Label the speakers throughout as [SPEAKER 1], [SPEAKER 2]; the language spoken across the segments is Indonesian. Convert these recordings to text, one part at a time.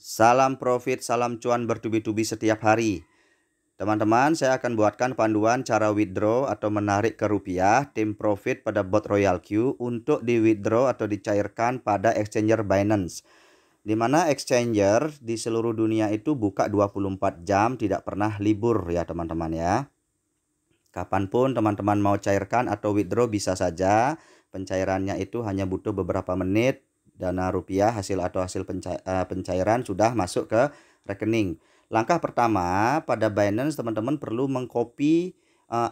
[SPEAKER 1] Salam profit, salam cuan bertubi-tubi setiap hari. Teman-teman, saya akan buatkan panduan cara withdraw atau menarik ke rupiah tim profit pada bot Royal Q untuk di withdraw atau dicairkan pada exchanger Binance. Di mana exchanger di seluruh dunia itu buka 24 jam, tidak pernah libur ya teman-teman ya. Kapanpun teman-teman mau cairkan atau withdraw bisa saja. Pencairannya itu hanya butuh beberapa menit. Dana rupiah hasil pencairan sudah masuk ke rekening. Langkah pertama pada Binance teman-teman perlu mengcopy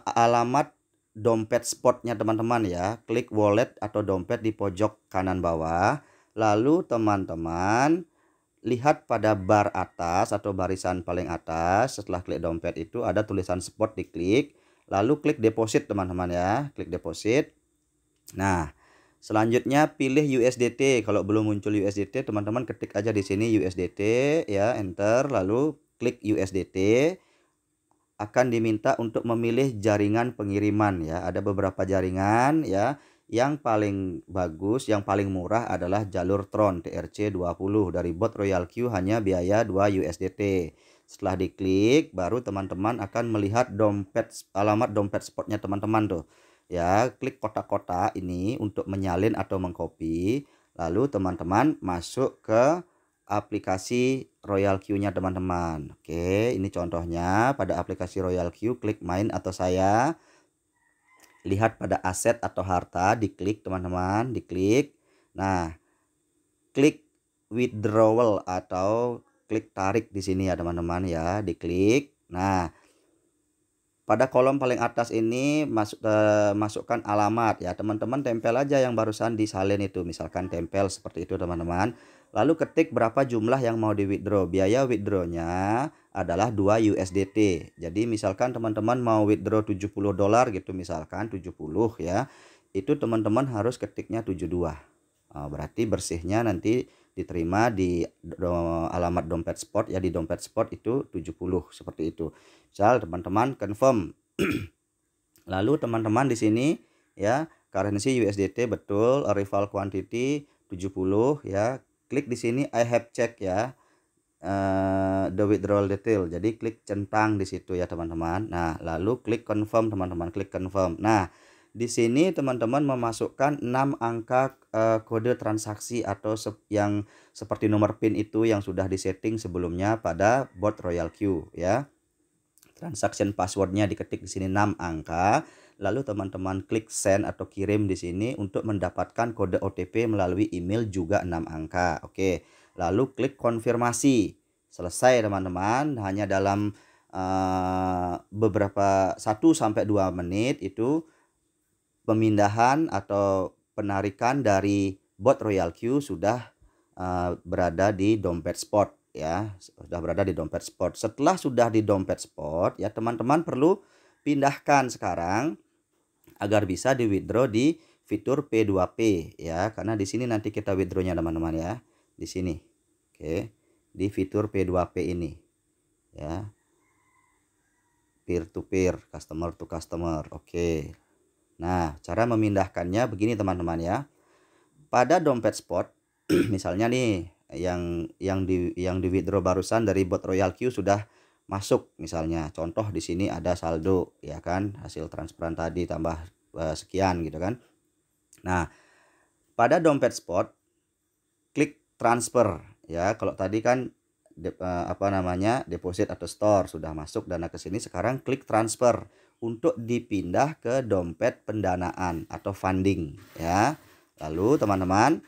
[SPEAKER 1] alamat dompet spotnya teman-teman ya. Klik wallet atau dompet di pojok kanan bawah. Lalu teman-teman lihat pada bar atas atau barisan paling atas. Setelah klik dompet itu ada tulisan spot, diklik. Lalu klik deposit teman-teman ya. Klik deposit. Nah, selanjutnya pilih USDT. Kalau belum muncul USDT, teman-teman ketik aja di sini USDT ya, enter, lalu klik USDT. Akan diminta untuk memilih jaringan pengiriman ya. Ada beberapa jaringan ya. Yang paling bagus, yang paling murah adalah jalur Tron TRC20 dari bot Royal Q, hanya biaya 2 USDT. Setelah diklik, baru teman-teman akan melihat alamat dompet spotnya teman-teman tuh. Ya, klik kotak-kotak ini untuk menyalin atau mengcopy. Lalu teman-teman masuk ke aplikasi Royal Q-nya teman-teman. Oke, ini contohnya pada aplikasi Royal Q, klik main atau saya. Lihat pada aset atau harta, diklik teman-teman, diklik. Nah, klik withdrawal atau klik tarik di sini ya teman-teman ya, diklik. Nah, pada kolom paling atas ini masukkan alamat ya, teman-teman tempel aja yang barusan disalin itu, misalkan tempel seperti itu teman-teman. Lalu ketik berapa jumlah yang mau di withdraw. Biaya withdrawnya adalah 2 USDT. Jadi misalkan teman-teman mau withdraw $70 gitu, misalkan 70 ya. Itu teman-teman harus ketiknya 72. Berarti bersihnya nanti diterima di alamat dompet spot ya, di dompet spot itu 70 seperti itu. Misal teman-teman confirm. Lalu teman-teman di sini ya, currency USDT betul, arrival quantity 70 ya. Klik di sini I have check ya. The withdrawal detail. Jadi klik centang di situ ya teman-teman. Nah, lalu klik confirm teman-teman, klik confirm. Nah, di sini teman-teman memasukkan 6 angka kode transaksi atau yang seperti nomor PIN itu yang sudah disetting sebelumnya pada bot Royal Q ya. Transaction passwordnya diketik di sini 6 angka. Lalu teman-teman klik send atau kirim di sini untuk mendapatkan kode OTP melalui email juga 6 angka. Oke. Lalu klik konfirmasi. Selesai teman-teman, hanya dalam beberapa 1-2 menit itu pemindahan atau penarikan dari bot Royal Q sudah berada di dompet spot ya, sudah berada di dompet spot. Setelah sudah di dompet spot ya, teman-teman perlu pindahkan sekarang agar bisa di withdraw di fitur P2P ya, karena di sini nanti kita withdrawnya teman-teman ya, di sini. Oke, di fitur P2P ini ya, peer to peer, customer to customer. Oke. Nah, cara memindahkannya begini teman-teman ya. Pada dompet spot misalnya nih yang di withdraw barusan dari bot Royal Q sudah masuk, misalnya contoh di sini ada saldo ya kan, hasil transferan tadi tambah sekian gitu kan. Nah, pada dompet spot klik transfer ya. Kalau tadi kan deposit atau store sudah masuk dana ke sini, sekarang klik transfer untuk dipindah ke dompet pendanaan atau funding ya. Lalu teman-teman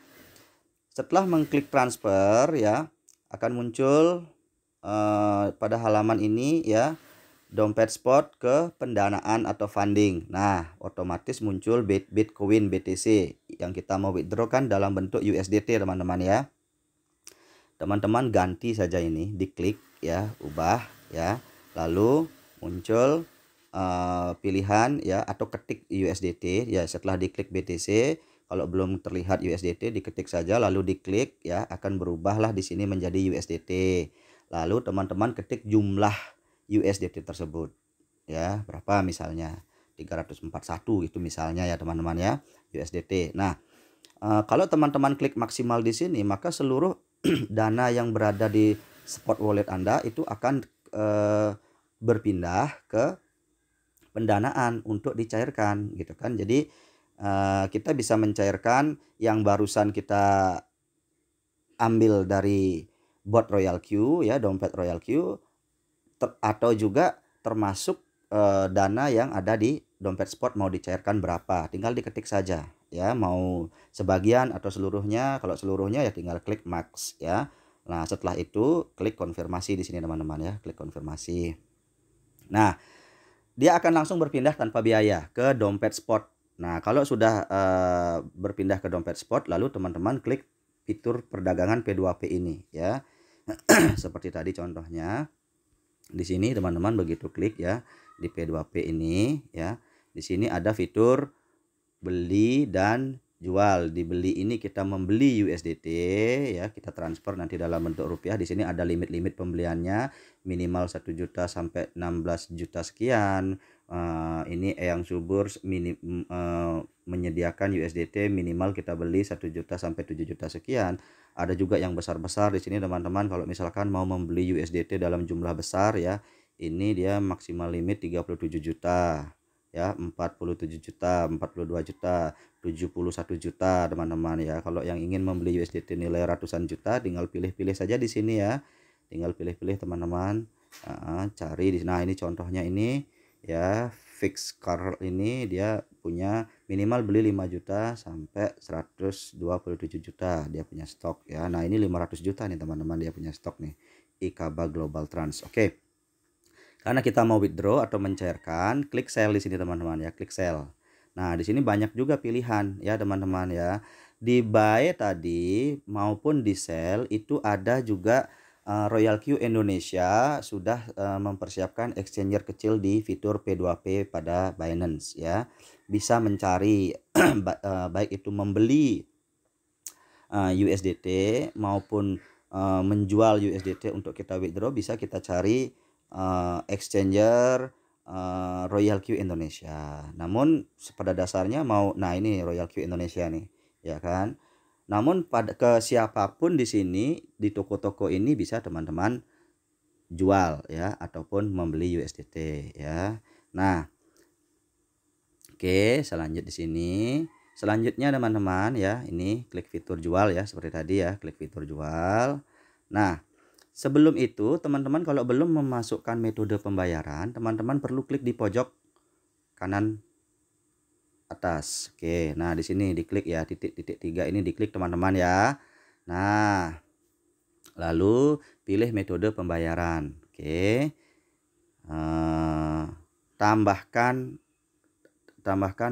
[SPEAKER 1] setelah mengklik transfer ya, akan muncul pada halaman ini ya, dompet spot ke pendanaan atau funding. Nah, otomatis muncul Bitcoin BTC yang kita mau withdraw kan dalam bentuk USDT teman-teman ya. Teman-teman ganti saja ini, diklik ya, ubah ya. Lalu muncul pilihan ya, atau ketik USDT ya. Setelah diklik BTC, kalau belum terlihat USDT diketik saja lalu diklik ya, akan berubahlah di sini menjadi USDT. Lalu teman-teman ketik jumlah USDT tersebut ya, berapa misalnya 341 itu misalnya ya teman-teman ya, USDT. Nah, kalau teman-teman klik maksimal di sini, maka seluruh dana yang berada di spot wallet Anda itu akan berpindah ke pendanaan untuk dicairkan gitu kan. Jadi kita bisa mencairkan yang barusan kita ambil dari bot Royal Q ya, dompet Royal Q, atau juga termasuk dana yang ada di dompet spot mau dicairkan berapa. Tinggal diketik saja ya, mau sebagian atau seluruhnya. Kalau seluruhnya ya tinggal klik max ya. Nah, setelah itu klik konfirmasi di sini teman-teman ya, klik konfirmasi. Nah, dia akan langsung berpindah tanpa biaya ke dompet spot. Nah, kalau sudah berpindah ke dompet spot, lalu teman-teman klik fitur perdagangan P2P ini ya. Seperti tadi contohnya. Di sini teman-teman begitu klik ya di P2P ini ya. Di sini ada fitur beli dan jual. Di beli ini kita membeli USDT ya, kita transfer nanti dalam bentuk rupiah. Di sini ada limit-limit pembeliannya, minimal 1 juta sampai 16 juta sekian. Ini yang subur menyediakan USDT minimal kita beli 1 juta sampai 7 juta sekian. Ada juga yang besar-besar di sini teman-teman. Kalau misalkan mau membeli USDT dalam jumlah besar ya, ini dia maksimal limit 37 juta ya, 47 juta, 42 juta, 71 juta teman-teman ya. Kalau yang ingin membeli USDT nilai ratusan juta, tinggal pilih-pilih saja di sini ya. Tinggal pilih-pilih teman-teman. Cari di nah ini contohnya ini ya, fix car ini dia punya minimal beli 5 juta sampai 127 juta dia punya stok ya. Nah, ini 500 juta nih teman-teman dia punya stok nih. IKBA Global Trans. Oke. Karena kita mau withdraw atau mencairkan, klik sell di sini teman-teman ya, klik sell. Nah, di sini banyak juga pilihan ya teman-teman ya. Di buy tadi maupun di sell itu ada juga Royal Q Indonesia sudah mempersiapkan exchanger kecil di fitur P2P pada Binance ya. Bisa mencari baik itu membeli USDT maupun menjual USDT untuk kita withdraw, bisa kita cari exchanger Royal Q Indonesia. Namun pada dasarnya nah ini Royal Q Indonesia nih ya kan. Namun ke siapapun di sini di toko-toko ini bisa teman-teman jual ya ataupun membeli USDT ya. Nah, oke, selanjut di sini. Selanjutnya teman-teman ya, ini klik fitur jual ya seperti tadi ya, klik fitur jual. Nah, sebelum itu teman-teman kalau belum memasukkan metode pembayaran, teman-teman perlu klik di pojok kanan atas. Oke, nah di sini diklik ya, titik-titik 3 ini diklik teman-teman ya. Nah, lalu pilih metode pembayaran. Oke. Tambahkan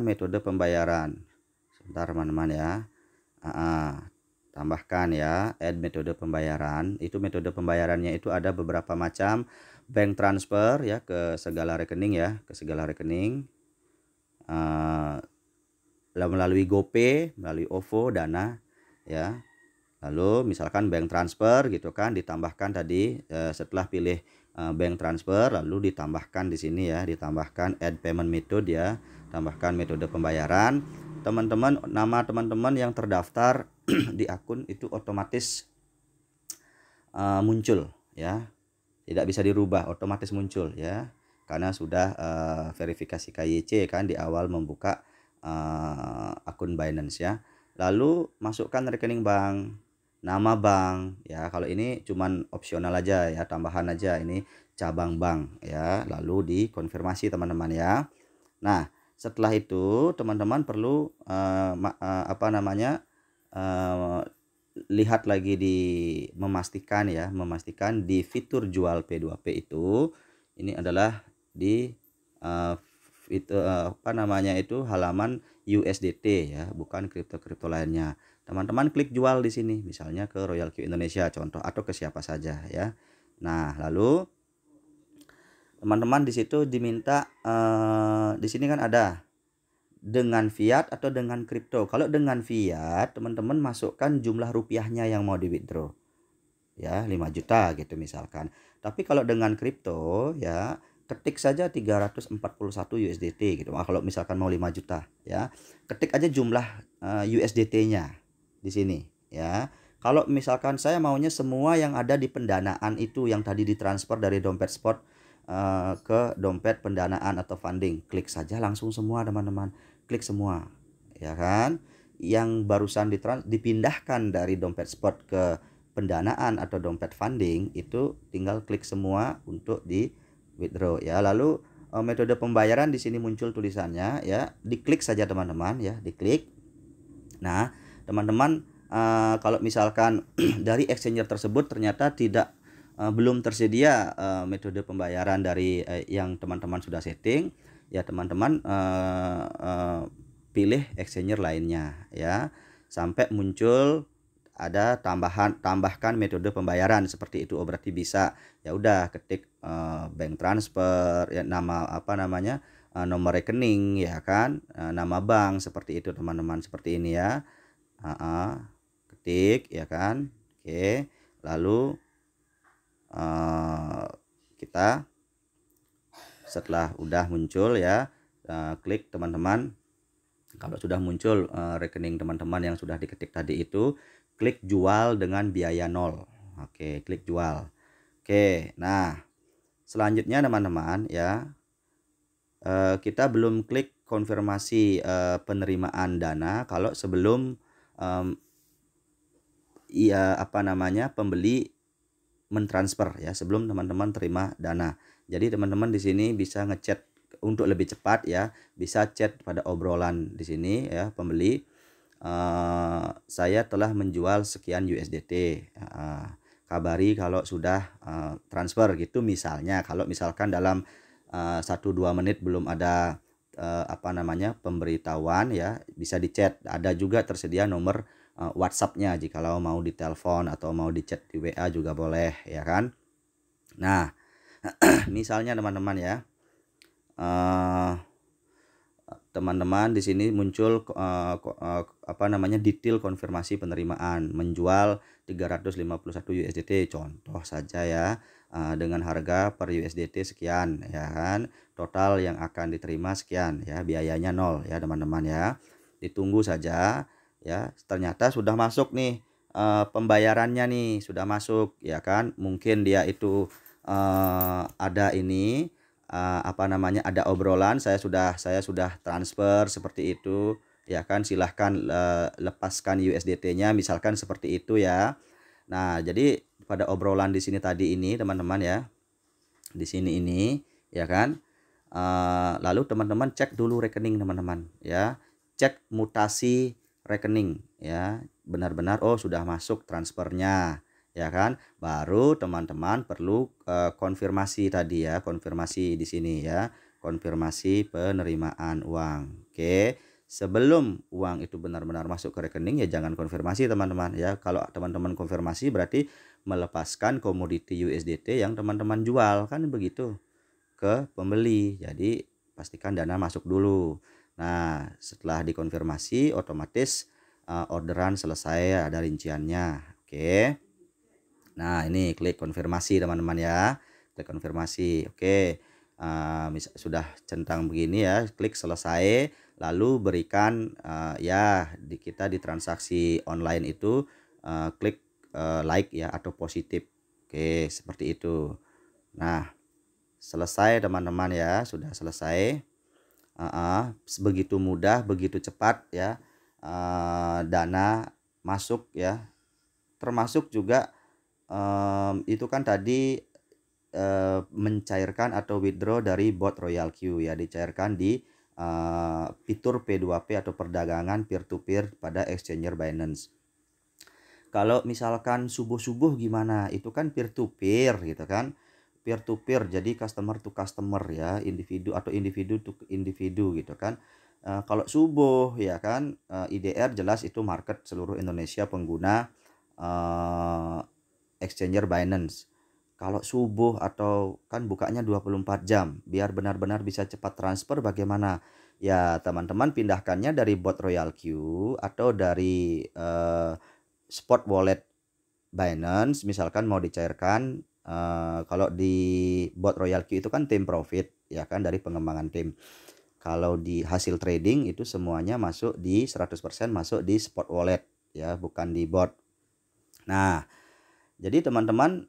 [SPEAKER 1] metode pembayaran. Sebentar teman-teman ya. Tambahkan ya, add metode pembayaran. Itu metode pembayarannya itu ada beberapa macam. Bank transfer ya ke segala rekening ya, ke segala rekening. Melalui GoPay, melalui OVO, Dana ya. Lalu misalkan bank transfer gitu kan, ditambahkan tadi setelah pilih bank transfer lalu ditambahkan di sini ya, ditambahkan add payment method ya, tambahkan metode pembayaran. Teman-teman, nama teman-teman yang terdaftar di akun itu otomatis muncul ya. Tidak bisa dirubah, otomatis muncul ya. Karena sudah verifikasi KYC kan di awal membuka akun Binance ya. Lalu masukkan rekening bank, nama bank ya. Kalau ini cuman opsional aja ya, tambahan aja, ini cabang bank ya. Lalu dikonfirmasi teman-teman ya. Nah, setelah itu teman-teman perlu lihat lagi memastikan di fitur jual P2P itu ini adalah di halaman USDT ya, bukan kripto-kripto lainnya. Teman-teman klik jual di sini, misalnya ke Royal Q Indonesia contoh atau ke siapa saja ya. Nah, lalu teman-teman di situ diminta di sini kan ada dengan fiat atau dengan kripto. Kalau dengan fiat, teman-teman masukkan jumlah rupiahnya yang mau di withdraw. Ya, 5 juta gitu misalkan. Tapi kalau dengan kripto ya ketik saja 341 USDT gitu. Kalau misalkan mau 5 juta ya, ketik aja jumlah USDT-nya di sini ya. Kalau misalkan saya maunya semua yang ada di pendanaan itu yang tadi ditransfer dari dompet spot ke dompet pendanaan atau funding, klik saja langsung semua teman-teman, klik semua, ya kan. Yang barusan dipindahkan dari dompet spot ke pendanaan atau dompet funding itu tinggal klik semua untuk di withdraw ya. Lalu metode pembayaran di sini muncul tulisannya ya, diklik saja teman-teman ya, diklik. Nah, teman-teman kalau misalkan dari exchanger tersebut ternyata belum tersedia metode pembayaran dari yang teman-teman sudah setting, ya teman-teman pilih exchanger lainnya ya, sampai muncul ada tambahkan metode pembayaran seperti itu. Oh, berarti bisa. Ya udah ketik bank transfer ya, nama apa namanya, nomor rekening ya kan, nama bank seperti itu teman-teman, seperti ini ya. Ketik ya kan. Oke, lalu kita setelah udah muncul ya, klik teman-teman. Kalau sudah muncul rekening teman-teman yang sudah diketik tadi itu, klik jual dengan biaya 0. Oke, klik jual. Oke, nah selanjutnya teman-teman ya, kita belum klik konfirmasi penerimaan dana kalau sebelum pembeli mentransfer ya, sebelum teman-teman terima dana. Jadi teman-teman di sini bisa ngechat untuk lebih cepat ya, bisa chat pada obrolan di sini ya, pembeli, saya telah menjual sekian USDT, kabari kalau sudah transfer gitu misalnya. Kalau misalkan dalam 1-2 menit belum ada pemberitahuan ya, bisa di chat. Ada juga tersedia nomor WhatsApp-nya jikalau mau ditelepon atau mau di chat di WA juga boleh ya kan. Nah, misalnya teman-teman ya, teman-teman di sini muncul detail konfirmasi penerimaan, menjual 351 USDT contoh saja ya, dengan harga per USDT sekian ya kan, total yang akan diterima sekian ya, biayanya 0 ya teman-teman ya. Ditunggu saja ya, ternyata sudah masuk nih pembayarannya nih, sudah masuk ya kan. Mungkin dia itu ada ini ada obrolan, saya sudah transfer seperti itu ya kan, silahkan lepaskan USDT-nya misalkan seperti itu ya. Nah, jadi pada obrolan di sini tadi ini teman-teman ya, di sini ini ya kan, lalu teman-teman cek dulu rekening teman-teman ya, cek mutasi rekening ya, benar-benar oh sudah masuk transfernya ya kan, baru teman-teman perlu konfirmasi tadi ya, konfirmasi di sini ya, konfirmasi penerimaan uang. Oke, sebelum uang itu benar-benar masuk ke rekening ya jangan konfirmasi teman-teman ya. Kalau teman-teman konfirmasi berarti melepaskan komoditi USDT yang teman-teman jual kan begitu ke pembeli. Jadi pastikan dana masuk dulu. Nah, setelah dikonfirmasi otomatis orderan selesai, ada rinciannya. Oke. Nah, ini klik konfirmasi teman-teman ya. Klik konfirmasi. Oke. Sudah centang begini ya, klik selesai, lalu berikan kita di transaksi online itu klik like ya atau positif. Oke, seperti itu. Nah, selesai teman-teman ya, sudah selesai. Begitu mudah, begitu cepat ya, dana masuk ya. Termasuk juga itu kan tadi mencairkan atau withdraw dari bot Royal Q ya, dicairkan di fitur P2P atau perdagangan peer to peer pada exchanger Binance. Kalau misalkan subuh-subuh gimana? Itu kan peer to peer gitu kan. Peer to peer, jadi customer to customer ya, individu atau individu to individu gitu kan. Kalau subuh ya kan, IDR jelas itu market seluruh Indonesia pengguna exchanger Binance. Kalau subuh atau kan bukanya 24 jam, biar benar-benar bisa cepat transfer bagaimana? Ya teman-teman pindahkannya dari bot Royal Q atau dari spot wallet Binance, misalkan mau dicairkan. Kalau di bot Royal Q itu kan tim profit ya kan, dari pengembangan tim. Kalau di hasil trading itu semuanya masuk di 100% masuk di spot wallet ya, bukan di bot. Nah, jadi teman-teman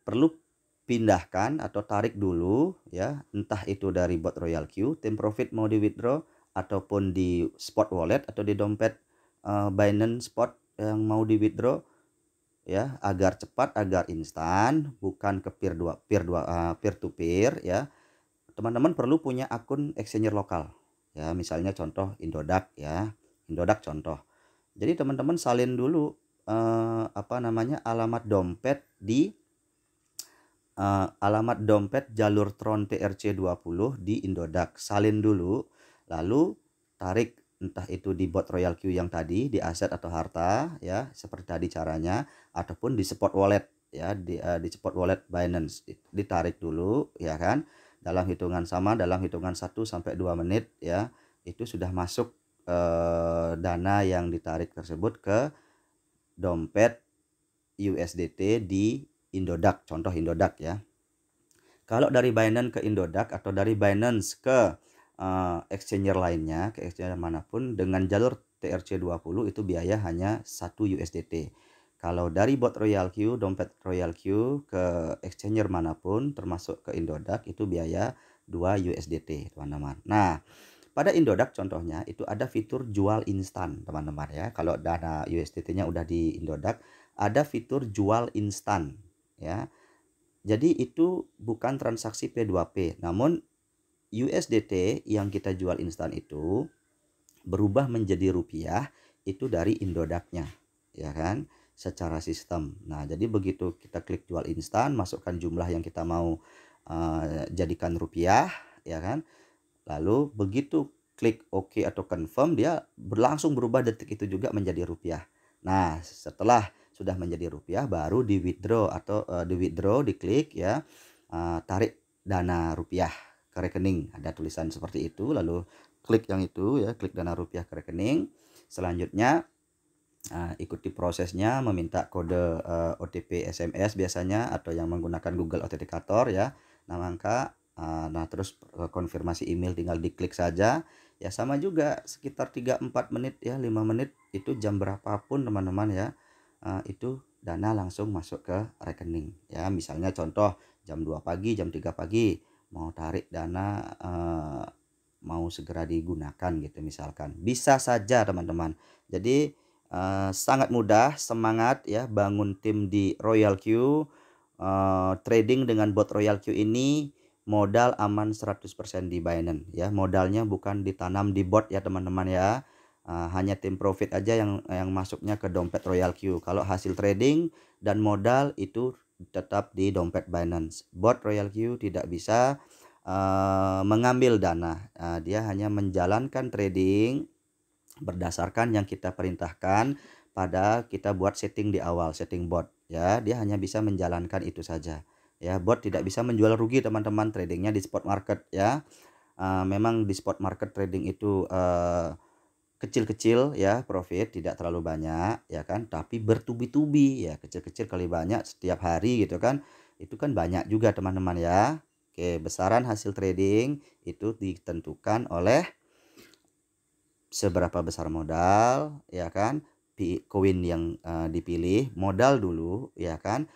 [SPEAKER 1] perlu pindahkan atau tarik dulu ya, entah itu dari bot Royal Q, Team Profit mau di withdraw ataupun di spot wallet atau di dompet Binance Spot yang mau di withdraw ya, agar cepat, agar instan, bukan ke peer to peer ya. Teman-teman perlu punya akun exchanger lokal ya, misalnya contoh Indodax ya, Indodax contoh. Jadi teman-teman salin dulu alamat dompet di alamat dompet jalur Tron TRC20 di Indodax, salin dulu, lalu tarik entah itu di bot Royal Q yang tadi, di aset atau harta ya, seperti tadi caranya, ataupun di spot wallet ya, di spot wallet Binance, ditarik dulu ya kan, dalam hitungan 1 sampai 2 menit ya, itu sudah masuk dana yang ditarik tersebut ke dompet USDT di Indodax, contoh Indodax ya. Kalau dari Binance ke Indodax atau dari Binance ke exchanger lainnya, ke exchanger manapun dengan jalur TRC20 itu biaya hanya 1 USDT. Kalau dari bot Royal Q, dompet Royal Q ke exchanger manapun termasuk ke Indodax itu biaya 2 USDT, teman-teman. Nah, pada Indodax contohnya itu ada fitur jual instan, teman-teman ya. Kalau dana USDT-nya udah di Indodax, ada fitur jual instan ya. Jadi itu bukan transaksi P2P, namun USDT yang kita jual instan itu berubah menjadi rupiah itu dari Indodax-nya, ya kan, secara sistem. Nah, jadi begitu kita klik jual instan, masukkan jumlah yang kita mau jadikan rupiah, ya kan. Lalu begitu klik OK atau confirm, dia langsung berubah detik itu juga menjadi rupiah. Nah, setelah sudah menjadi rupiah baru di withdraw atau diklik ya, tarik dana rupiah ke rekening. Ada tulisan seperti itu, lalu klik yang itu ya, klik dana rupiah ke rekening. Selanjutnya ikuti prosesnya, meminta kode OTP SMS biasanya, atau yang menggunakan Google Authenticator ya, 6 angka. Nah, terus konfirmasi email tinggal diklik saja. Ya sama juga sekitar 3-4 menit ya, 5 menit itu jam berapapun teman-teman ya. Itu dana langsung masuk ke rekening ya. Misalnya contoh jam 2 pagi, jam 3 pagi mau tarik dana, mau segera digunakan gitu misalkan. Bisa saja teman-teman. Jadi sangat mudah, semangat ya, bangun tim di Royal Q. Trading dengan bot Royal Q ini modal aman 100% di Binance ya. Modalnya bukan ditanam di bot ya teman-teman ya. Hanya tim profit aja yang masuknya ke dompet Royal Q. Kalau hasil trading dan modal itu tetap di dompet Binance. Bot Royal Q tidak bisa mengambil dana. Dia hanya menjalankan trading berdasarkan yang kita perintahkan pada kita buat setting di awal, setting bot ya. Dia hanya bisa menjalankan itu saja ya. Bot tidak bisa menjual rugi teman-teman, tradingnya di spot market ya. Memang di spot market trading itu kecil-kecil ya, profit tidak terlalu banyak ya kan, tapi bertubi-tubi ya, kecil-kecil kali banyak setiap hari gitu kan, itu kan banyak juga teman-teman ya. Oke, besaran hasil trading itu ditentukan oleh seberapa besar modal ya kan, koin yang dipilih, modal dulu ya kan,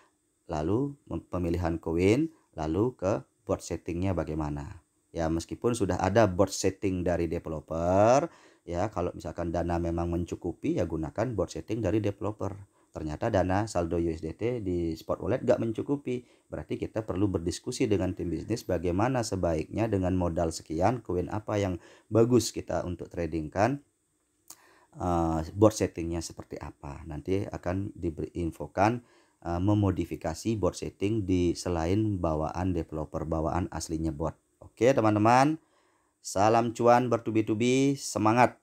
[SPEAKER 1] lalu pemilihan koin, lalu ke board settingnya bagaimana ya. Meskipun sudah ada board setting dari developer ya, kalau misalkan dana memang mencukupi ya gunakan board setting dari developer. Ternyata dana saldo USDT di spot wallet gak mencukupi, berarti kita perlu berdiskusi dengan tim bisnis bagaimana sebaiknya dengan modal sekian, koin apa yang bagus kita untuk trading kan. Board settingnya seperti apa, nanti akan diinfokan memodifikasi board setting di selain bawaan developer, bawaan aslinya bot. Oke teman-teman, salam cuan bertubi-tubi, semangat.